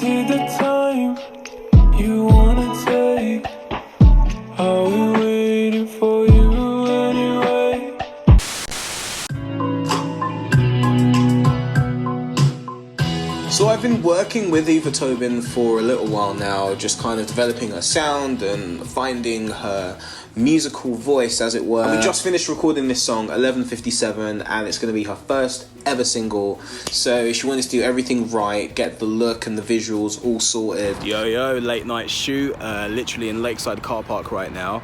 see the time you wanna take. Are we waiting for you anyway? So I've been working with Eva Tobin for a little while now, just kind of developing her sound and finding her musical voice, as it were. And we just finished recording this song, 11:57, and it's going to be her first ever single. So she wanted to do everything right, get the look and the visuals all sorted. Yo, late night shoot, literally in Lakeside car park right now.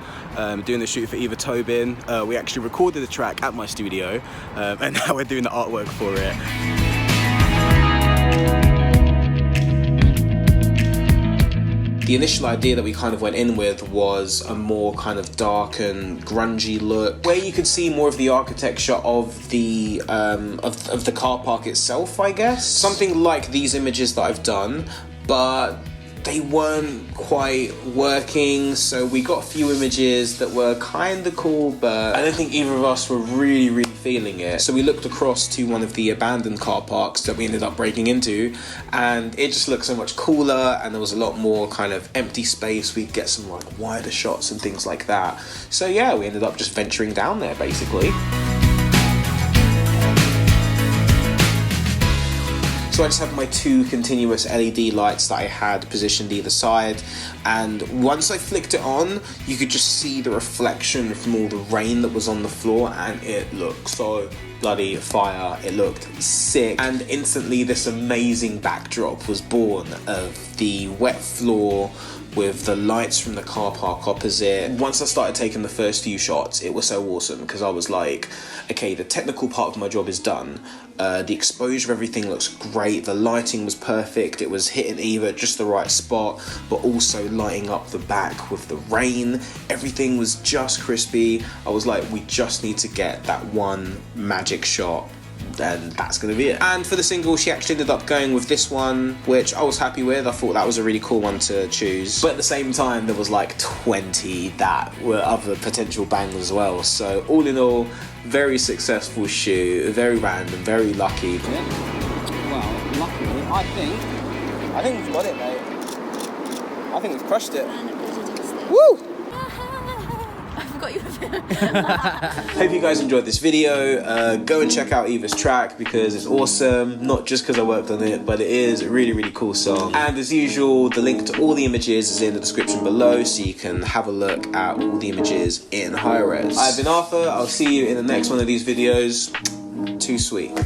Doing the shoot for Eva Tobin. We actually recorded the track at my studio, and now we're doing the artwork for it. The initial idea that we kind of went in with was a more kind of dark and grungy look, where you could see more of the architecture of the of the car park itself, I guess. Something like these images that I've done, but they weren't quite working, so we got a few images that were kind of cool, but I don't think either of us were really feeling it. So we looked across to one of the abandoned car parks that we ended up breaking into, and it just looked so much cooler, and there was a lot more kind of empty space. We'd get some like wider shots and things like that. So yeah, we ended up just venturing down there basically. So I just have my two continuous LED lights that I had positioned either side, and once I flicked it on, you could just see the reflection from all the rain that was on the floor, and it looked so bloody fire. It looked sick, and instantly this amazing backdrop was born of the wet floor with the lights from the car park opposite. Once I started taking the first few shots, it was so awesome, because I was like, okay, the technical part of my job is done. The exposure of everything looks great. The lighting was perfect. It was hitting Eva at just the right spot, but also lighting up the back with the rain. Everything was just crispy. I was like, we just need to get that one magic shot, and that's going to be it. And for the single, she actually ended up going with this one, which I was happy with. I thought that was a really cool one to choose. But at the same time, there was like 20 that were other potential bangers as well. So all in all, very successful shoot, very random, very lucky. Well, luckily, I think we've got it, mate. I think we've crushed it. Woo! Got you. Hope you guys enjoyed this video. Go and check out Eva's track, because it's awesome, not just because I worked on it, but it is a really cool song. And as usual, the link to all the images is in the description below, so you can have a look at all the images in high res. I've been Arthur. I'll see you in the next one of these videos. Too sweet.